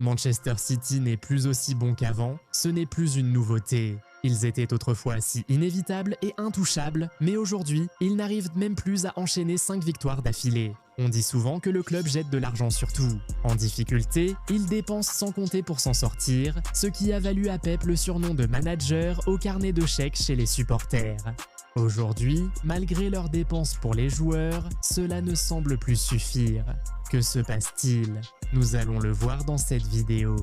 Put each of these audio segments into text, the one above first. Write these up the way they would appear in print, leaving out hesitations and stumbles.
Manchester City n'est plus aussi bon qu'avant, ce n'est plus une nouveauté. Ils étaient autrefois si inévitables et intouchables, mais aujourd'hui, ils n'arrivent même plus à enchaîner 5 victoires d'affilée. On dit souvent que le club jette de l'argent sur tout. En difficulté, ils dépensent sans compter pour s'en sortir, ce qui a valu à Pep le surnom de manager au carnet de chèques chez les supporters. Aujourd'hui, malgré leurs dépenses pour les joueurs, cela ne semble plus suffire. Que se passe-t-il? Nous allons le voir dans cette vidéo.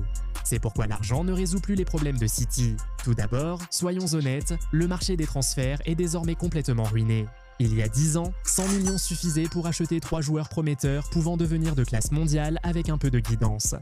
C'est pourquoi l'argent ne résout plus les problèmes de City. Tout d'abord, soyons honnêtes, le marché des transferts est désormais complètement ruiné. Il y a 10 ans, 100 millions suffisaient pour acheter 3 joueurs prometteurs pouvant devenir de classe mondiale avec un peu de guidance.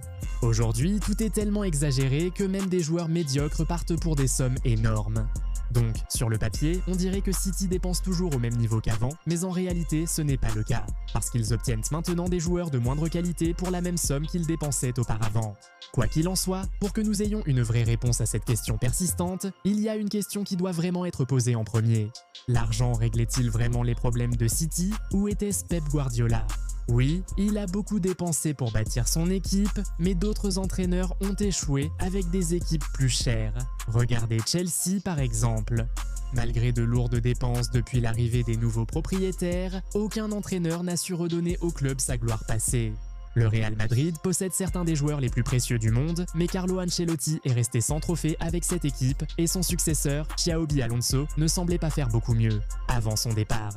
Aujourd'hui, tout est tellement exagéré que même des joueurs médiocres partent pour des sommes énormes. Donc, sur le papier, on dirait que City dépense toujours au même niveau qu'avant, mais en réalité, ce n'est pas le cas, parce qu'ils obtiennent maintenant des joueurs de moindre qualité pour la même somme qu'ils dépensaient auparavant. Quoi qu'il en soit, pour que nous ayons une vraie réponse à cette question persistante, il y a une question qui doit vraiment être posée en premier. L'argent réglait-il vraiment les problèmes de City, ou était-ce Pep Guardiola ? Oui, il a beaucoup dépensé pour bâtir son équipe, mais d'autres entraîneurs ont échoué avec des équipes plus chères. Regardez Chelsea par exemple. Malgré de lourdes dépenses depuis l'arrivée des nouveaux propriétaires, aucun entraîneur n'a su redonner au club sa gloire passée. Le Real Madrid possède certains des joueurs les plus précieux du monde, mais Carlo Ancelotti est resté sans trophée avec cette équipe et son successeur, Xabi Alonso, ne semblait pas faire beaucoup mieux avant son départ.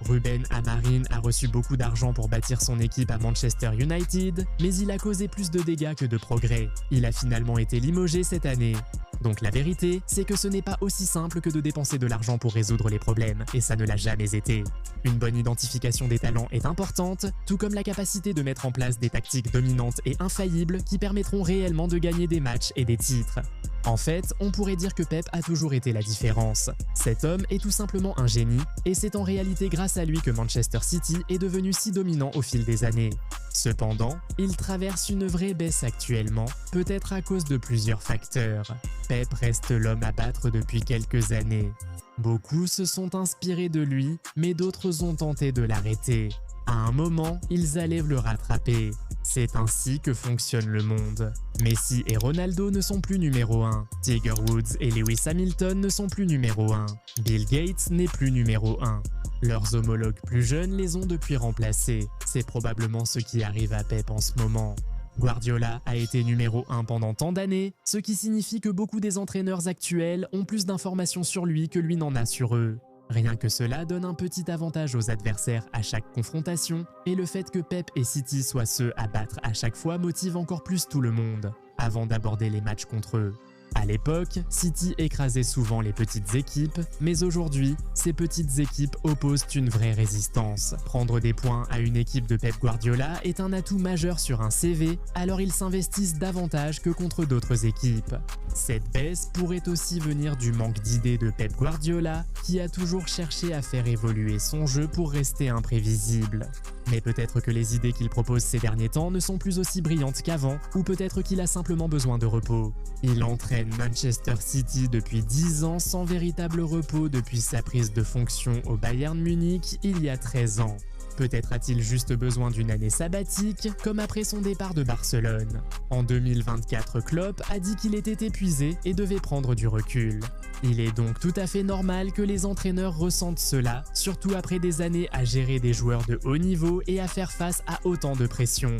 Ruben Amorim a reçu beaucoup d'argent pour bâtir son équipe à Manchester United, mais il a causé plus de dégâts que de progrès. Il a finalement été limogé cette année. Donc la vérité, c'est que ce n'est pas aussi simple que de dépenser de l'argent pour résoudre les problèmes, et ça ne l'a jamais été. Une bonne identification des talents est importante, tout comme la capacité de mettre en place des tactiques dominantes et infaillibles qui permettront réellement de gagner des matchs et des titres. En fait, on pourrait dire que Pep a toujours été la différence. Cet homme est tout simplement un génie, et c'est en réalité grâce à lui que Manchester City est devenu si dominant au fil des années. Cependant, il traverse une vraie baisse actuellement, peut-être à cause de plusieurs facteurs. Pep reste l'homme à battre depuis quelques années. Beaucoup se sont inspirés de lui, mais d'autres ont tenté de l'arrêter. À un moment, ils allaient le rattraper. C'est ainsi que fonctionne le monde. Messi et Ronaldo ne sont plus numéro 1. Tiger Woods et Lewis Hamilton ne sont plus numéro 1. Bill Gates n'est plus numéro 1. Leurs homologues plus jeunes les ont depuis remplacés. C'est probablement ce qui arrive à Pep en ce moment. Guardiola a été numéro 1 pendant tant d'années, ce qui signifie que beaucoup des entraîneurs actuels ont plus d'informations sur lui que lui n'en a sur eux. Rien que cela donne un petit avantage aux adversaires à chaque confrontation, et le fait que Pep et City soient ceux à battre à chaque fois motive encore plus tout le monde, avant d'aborder les matchs contre eux. À l'époque, City écrasait souvent les petites équipes, mais aujourd'hui, ces petites équipes opposent une vraie résistance. Prendre des points à une équipe de Pep Guardiola est un atout majeur sur un CV, alors ils s'investissent davantage que contre d'autres équipes. Cette baisse pourrait aussi venir du manque d'idées de Pep Guardiola, qui a toujours cherché à faire évoluer son jeu pour rester imprévisible. Mais peut-être que les idées qu'il propose ces derniers temps ne sont plus aussi brillantes qu'avant, ou peut-être qu'il a simplement besoin de repos. Il entraîne Manchester City depuis 10 ans sans véritable repos depuis sa prise de fonction au Bayern Munich il y a 13 ans. Peut-être a-t-il juste besoin d'une année sabbatique, comme après son départ de Barcelone. En 2024, Klopp a dit qu'il était épuisé et devait prendre du recul. Il est donc tout à fait normal que les entraîneurs ressentent cela, surtout après des années à gérer des joueurs de haut niveau et à faire face à autant de pression.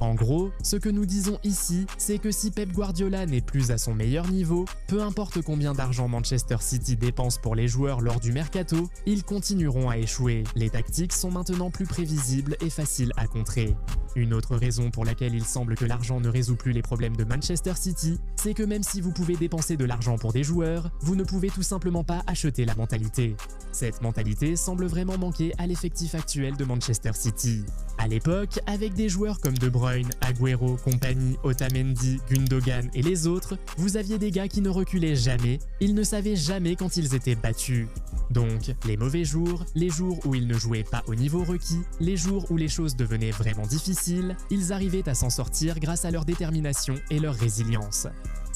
En gros, ce que nous disons ici, c'est que si Pep Guardiola n'est plus à son meilleur niveau, peu importe combien d'argent Manchester City dépense pour les joueurs lors du mercato, ils continueront à échouer. Les tactiques sont maintenant plus prévisibles et faciles à contrer. Une autre raison pour laquelle il semble que l'argent ne résout plus les problèmes de Manchester City, c'est que même si vous pouvez dépenser de l'argent pour des joueurs, vous ne pouvez tout simplement pas acheter la mentalité. Cette mentalité semble vraiment manquer à l'effectif actuel de Manchester City. À l'époque, avec des joueurs comme De Bruyne, Agüero, Kompany, Otamendi, Gundogan et les autres, vous aviez des gars qui ne reculaient jamais, ils ne savaient jamais quand ils étaient battus. Donc, les mauvais jours, les jours où ils ne jouaient pas au niveau requis, les jours où les choses devenaient vraiment difficiles, ils arrivaient à s'en sortir grâce à leur détermination et leur résilience.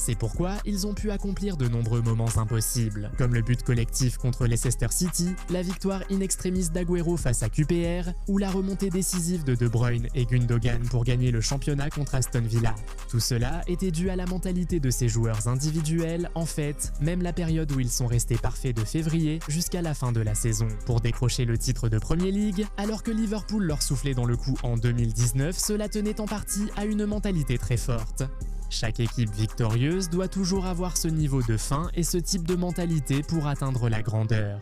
C'est pourquoi ils ont pu accomplir de nombreux moments impossibles, comme le but collectif contre Leicester City, la victoire in extremis d'Agüero face à QPR, ou la remontée décisive de De Bruyne et Gundogan pour gagner le championnat contre Aston Villa. Tout cela était dû à la mentalité de ces joueurs individuels, en fait, même la période où ils sont restés parfaits de février jusqu'à la fin de la saison, pour décrocher le titre de Premier League, alors que Liverpool leur soufflait dans le cou en 2019, cela tenait en partie à une mentalité très forte. Chaque équipe victorieuse doit toujours avoir ce niveau de faim et ce type de mentalité pour atteindre la grandeur.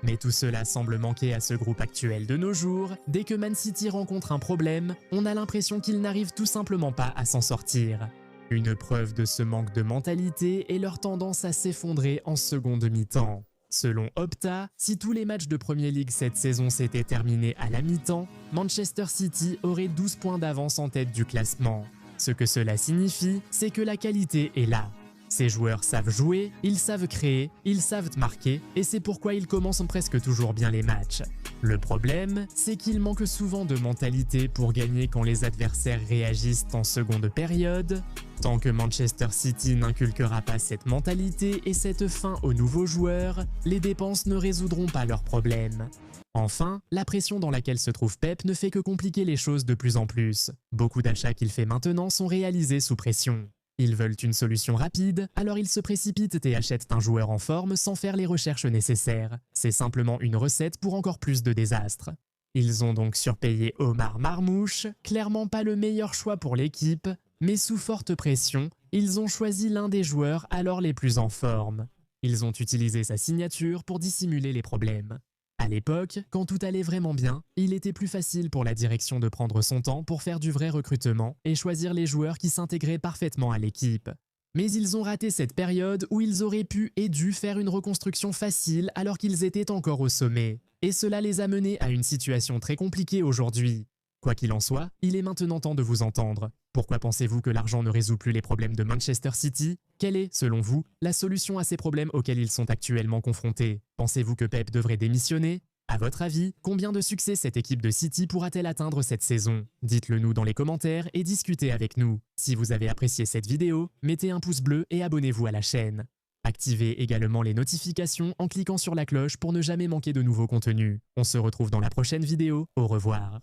Mais tout cela semble manquer à ce groupe actuel de nos jours. Dès que Man City rencontre un problème, on a l'impression qu'ils n'arrivent tout simplement pas à s'en sortir. Une preuve de ce manque de mentalité est leur tendance à s'effondrer en seconde mi-temps. Selon Opta, si tous les matchs de Premier League cette saison s'étaient terminés à la mi-temps, Manchester City aurait 12 points d'avance en tête du classement. Ce que cela signifie, c'est que la qualité est là. Ces joueurs savent jouer, ils savent créer, ils savent marquer, et c'est pourquoi ils commencent presque toujours bien les matchs. Le problème, c'est qu'il manque souvent de mentalité pour gagner quand les adversaires réagissent en seconde période. Tant que Manchester City n'inculquera pas cette mentalité et cette faim aux nouveaux joueurs, les dépenses ne résoudront pas leurs problèmes. Enfin, la pression dans laquelle se trouve Pep ne fait que compliquer les choses de plus en plus. Beaucoup d'achats qu'il fait maintenant sont réalisés sous pression. Ils veulent une solution rapide, alors ils se précipitent et achètent un joueur en forme sans faire les recherches nécessaires. C'est simplement une recette pour encore plus de désastres. Ils ont donc surpayé Omar Marmouche, clairement pas le meilleur choix pour l'équipe, mais sous forte pression, ils ont choisi l'un des joueurs alors les plus en forme. Ils ont utilisé sa signature pour dissimuler les problèmes. À l'époque, quand tout allait vraiment bien, il était plus facile pour la direction de prendre son temps pour faire du vrai recrutement et choisir les joueurs qui s'intégraient parfaitement à l'équipe. Mais ils ont raté cette période où ils auraient pu et dû faire une reconstruction facile alors qu'ils étaient encore au sommet. Et cela les a menés à une situation très compliquée aujourd'hui. Quoi qu'il en soit, il est maintenant temps de vous entendre. Pourquoi pensez-vous que l'argent ne résout plus les problèmes de Manchester City? Quelle est, selon vous, la solution à ces problèmes auxquels ils sont actuellement confrontés? Pensez-vous que Pep devrait démissionner? À votre avis, combien de succès cette équipe de City pourra-t-elle atteindre cette saison? Dites-le nous dans les commentaires et discutez avec nous. Si vous avez apprécié cette vidéo, mettez un pouce bleu et abonnez-vous à la chaîne. Activez également les notifications en cliquant sur la cloche pour ne jamais manquer de nouveaux contenus. On se retrouve dans la prochaine vidéo. Au revoir.